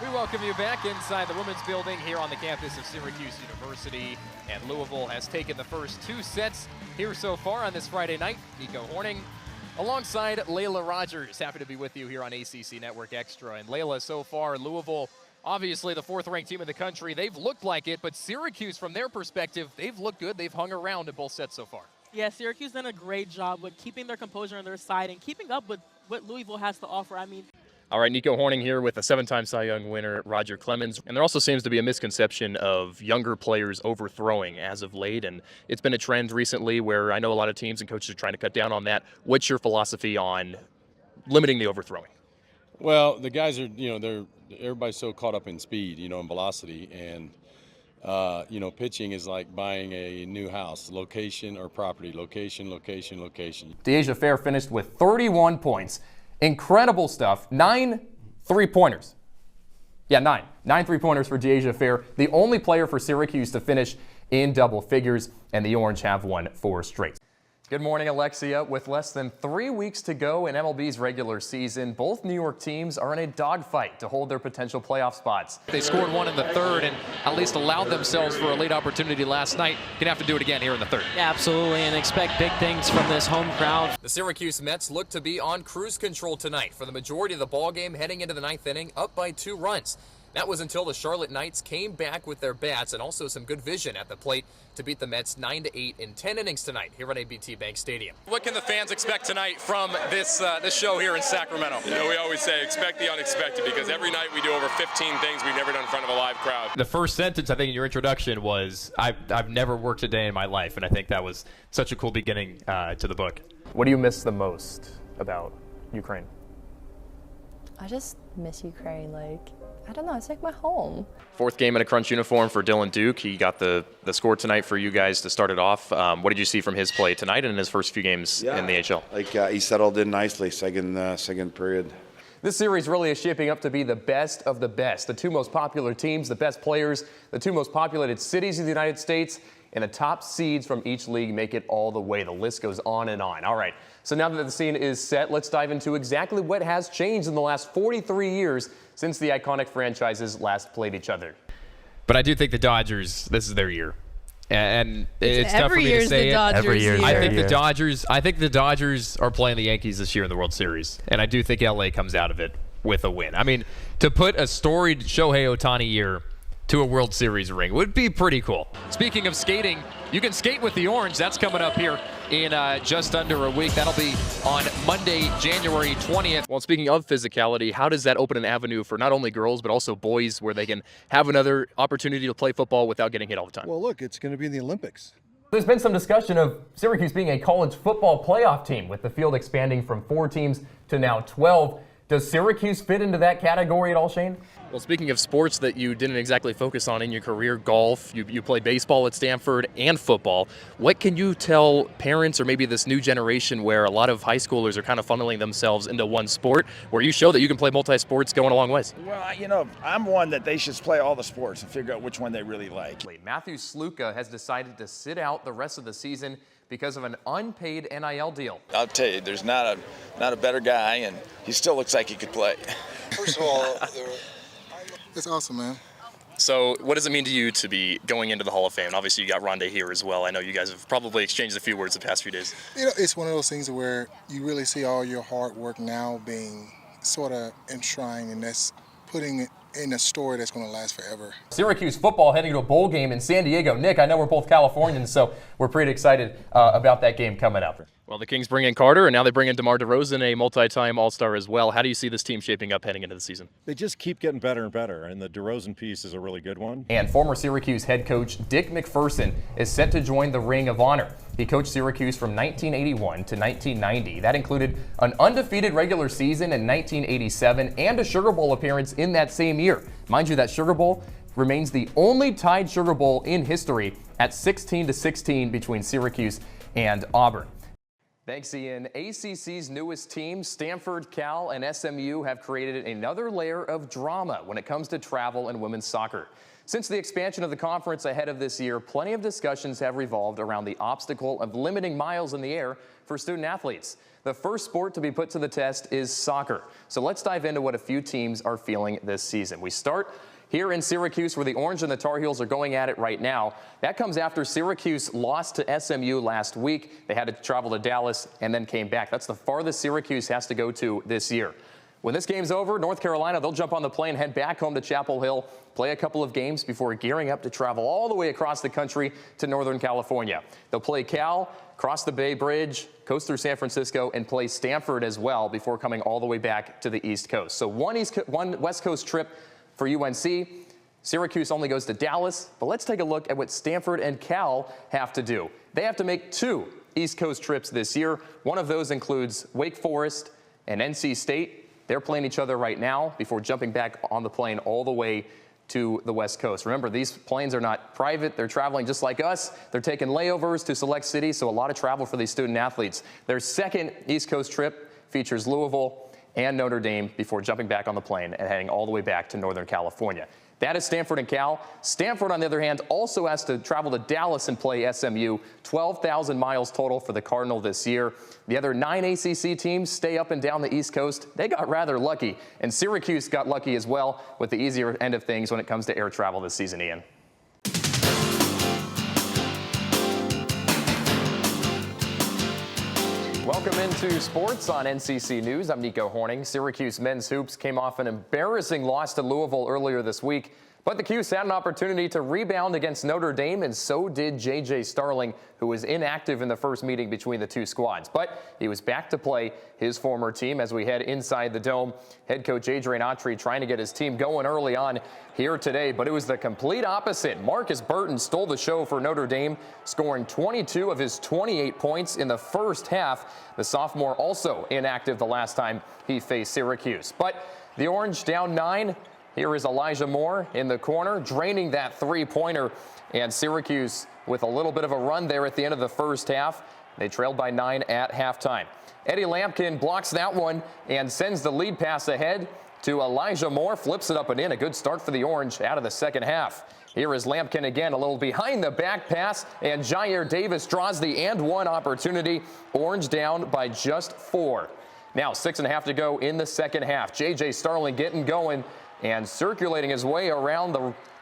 We welcome you back inside the women's building here on the campus of Syracuse University. And Louisville has taken the first two sets here so far on this Friday night. Nico Horning alongside Layla Rogers. Happy to be with you here on ACC Network Extra. And Layla, so far, Louisville, obviously the fourth-ranked team in the country. They've looked like it, but Syracuse, from their perspective, they've looked good. They've hung around in both sets so far. Yeah, Syracuse done a great job with keeping their composure on their side and keeping up with what Louisville has to offer. I mean, all right, Nico Horning here with a seven-time Cy Young winner, Roger Clemens. And there also seems to be a misconception of younger players overthrowing as of late. And it's been a trend recently where I know a lot of teams and coaches are trying to cut down on that. What's your philosophy on limiting the overthrowing? Well, the guys are, everybody's so caught up in speed, and velocity. And, pitching is like buying a new house, location or property, location, location, location. Deasia Fair finished with 31 points. Incredible stuff. 9 3-pointers. Yeah, 9. 9 3-pointers for Deasia Fair. The only player for Syracuse to finish in double figures, and the Orange have won 4 straight. Good morning, Alexia. With less than 3 weeks to go in MLB's regular season, both New York teams are in a dogfight to hold their potential playoff spots. They scored one in the third and at least allowed themselves for a late opportunity last night. Gonna have to do it again here in the third. Yeah, absolutely, and expect big things from this home crowd. The Syracuse Mets look to be on cruise control tonight for the majority of the ball game, heading into the 9th inning, up by 2 runs. That was until the Charlotte Knights came back with their bats and also some good vision at the plate to beat the Mets 9-8 in 10 innings tonight here at ABT Bank Stadium. What can the fans expect tonight from this show here in Sacramento? We always say expect the unexpected, because every night we do over 15 things we've never done in front of a live crowd. The first sentence, I think, in your introduction was, I've never worked a day in my life, and I think that was such a cool beginning to the book. What do you miss the most about Ukraine? I just miss Ukraine. I don't know, it's like my home. 4th game in a crunch uniform for Dylan Duke. He got the score tonight for you guys to start it off. What did you see from his play tonight and in his first few games in the HL? He settled in nicely, second period. This series really is shaping up to be the best of the best. The 2 most popular teams, the best players, the 2 most populated cities in the United States, and the top seeds from each league make it all the way. The list goes on and on. All right, so now that the scene is set, let's dive into exactly what has changed in the last 43 years since the iconic franchises last played each other. But I do think the Dodgers, this is their year. And it's tough for me to say it. Every year. I think the Dodgers are playing the Yankees this year in the World Series. And I do think LA comes out of it with a win. I mean, to put a storied Shohei Ohtani year to a World Series ring would be pretty cool. Speaking of skating, you can skate with the Orange. That's coming up here in just under a week. That'll be on Monday, January 20th. Well, speaking of physicality, how does that open an avenue for not only girls but also boys where they can have another opportunity to play football without getting hit all the time? Well, look, it's going to be in the Olympics. There's been some discussion of Syracuse being a college football playoff team, with the field expanding from 4 teams to now 12. Does Syracuse fit into that category at all, Shane? Well, speaking of sports that you didn't exactly focus on in your career, golf, you play baseball at Stanford and football. What can you tell parents or maybe this new generation where a lot of high schoolers are kind of funneling themselves into one sport, where you show that you can play multi-sports going a long ways? Well, I'm one that they should play all the sports and figure out which one they really like. Matthew Sluka has decided to sit out the rest of the season because of an unpaid NIL deal. I'll tell you, there's not a better guy, and he still looks like he could play. First of all, it's awesome, man. So what does it mean to you to be going into the Hall of Fame? Obviously, you got Rondé here as well. I know you guys have probably exchanged a few words the past few days. It's one of those things where you really see all your hard work now being sort of enshrined, and that's putting it in a story that's going to last forever. Syracuse football heading to a bowl game in San Diego. Nick, I know we're both Californians, so we're pretty excited about that game coming up. Well, the Kings bring in Carter, and now they bring in DeMar DeRozan, a multi-time All-Star as well. How do you see this team shaping up heading into the season? They just keep getting better and better, and the DeRozan piece is a really good one. And former Syracuse head coach Dick McPherson is set to join the Ring of Honor. He coached Syracuse from 1981 to 1990. That included an undefeated regular season in 1987 and a Sugar Bowl appearance in that same year. Mind you, that Sugar Bowl remains the only tied Sugar Bowl in history at 16-16 between Syracuse and Auburn. Thanks, Ian. ACC's newest teams, Stanford, Cal, and SMU, have created another layer of drama when it comes to travel and women's soccer. Since the expansion of the conference ahead of this year, plenty of discussions have revolved around the obstacle of limiting miles in the air for student athletes. The first sport to be put to the test is soccer. So let's dive into what a few teams are feeling this season. We start here in Syracuse, where the Orange and the Tar Heels are going at it right now. That comes after Syracuse lost to SMU last week. They had to travel to Dallas and then came back. That's the farthest Syracuse has to go to this year. When this game's over, North Carolina, they'll jump on the plane, head back home to Chapel Hill, play a couple of games before gearing up to travel all the way across the country to Northern California. They'll play Cal, cross the Bay Bridge, coast through San Francisco, and play Stanford as well before coming all the way back to the East Coast. So one West Coast trip for UNC. Syracuse only goes to Dallas, but let's take a look at what Stanford and Cal have to do. They have to make 2 East Coast trips this year. One of those includes Wake Forest and NC State. They're playing each other right now before jumping back on the plane all the way to the West Coast. Remember, these planes are not private. They're traveling just like us. They're taking layovers to select cities, so a lot of travel for these student athletes. Their second East Coast trip features Louisville and Notre Dame before jumping back on the plane and heading all the way back to Northern California. That is Stanford and Cal. Stanford, on the other hand, also has to travel to Dallas and play SMU. 12,000 miles total for the Cardinal this year. The other 9 ACC teams stay up and down the East Coast. They got rather lucky, and Syracuse got lucky as well with the easier end of things when it comes to air travel this season, Ian. Welcome into sports on NCC News. I'm Nico Horning. Syracuse men's hoops came off an embarrassing loss to Louisville earlier this week, but the Cuse had an opportunity to rebound against Notre Dame, and so did J.J. Starling, who was inactive in the first meeting between the two squads. But he was back to play his former team as we head inside the Dome. Head coach Adrian Autry trying to get his team going early on here today, but it was the complete opposite. Marcus Burton stole the show for Notre Dame, scoring 22 of his 28 points in the first half. The sophomore also inactive the last time he faced Syracuse. But the Orange down 9. Here is Elijah Moore in the corner, draining that three-pointer, and Syracuse with a little bit of a run there at the end of the first half. They trailed by 9 at halftime. Eddie Lampkin blocks that one and sends the lead pass ahead to Elijah Moore, flips it up and in. A good start for the Orange out of the second half. Here is Lampkin again, a little behind the back pass, and Jair Davis draws the and-one opportunity. Orange down by just 4. Now 6.5 to go in the second half. J.J. Starling getting going and circulating his way around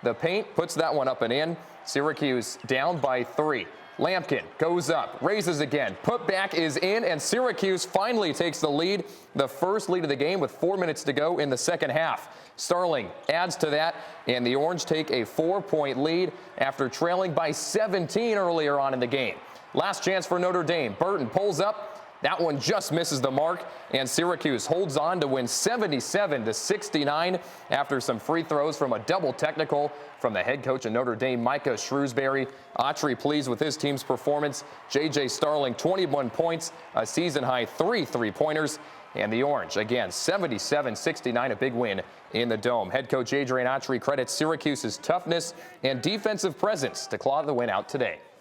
the paint, puts that one up and in. Syracuse down by 3. Lampkin goes up, raises again, put back is in, and Syracuse finally takes the lead, the first lead of the game with 4 minutes to go in the second half. Starling adds to that, and the Orange take a 4-point lead after trailing by 17 earlier on in the game. Last chance for Notre Dame. Burton pulls up. That one just misses the mark, and Syracuse holds on to win 77-69 after some free throws from a double technical from the head coach of Notre Dame, Micah Shrewsbury. Autry pleased with his team's performance. J.J. Starling, 21 points, a season-high 3 three-pointers. And the Orange, again, 77-69, a big win in the Dome. Head coach Adrian Autry credits Syracuse's toughness and defensive presence to claw the win out today.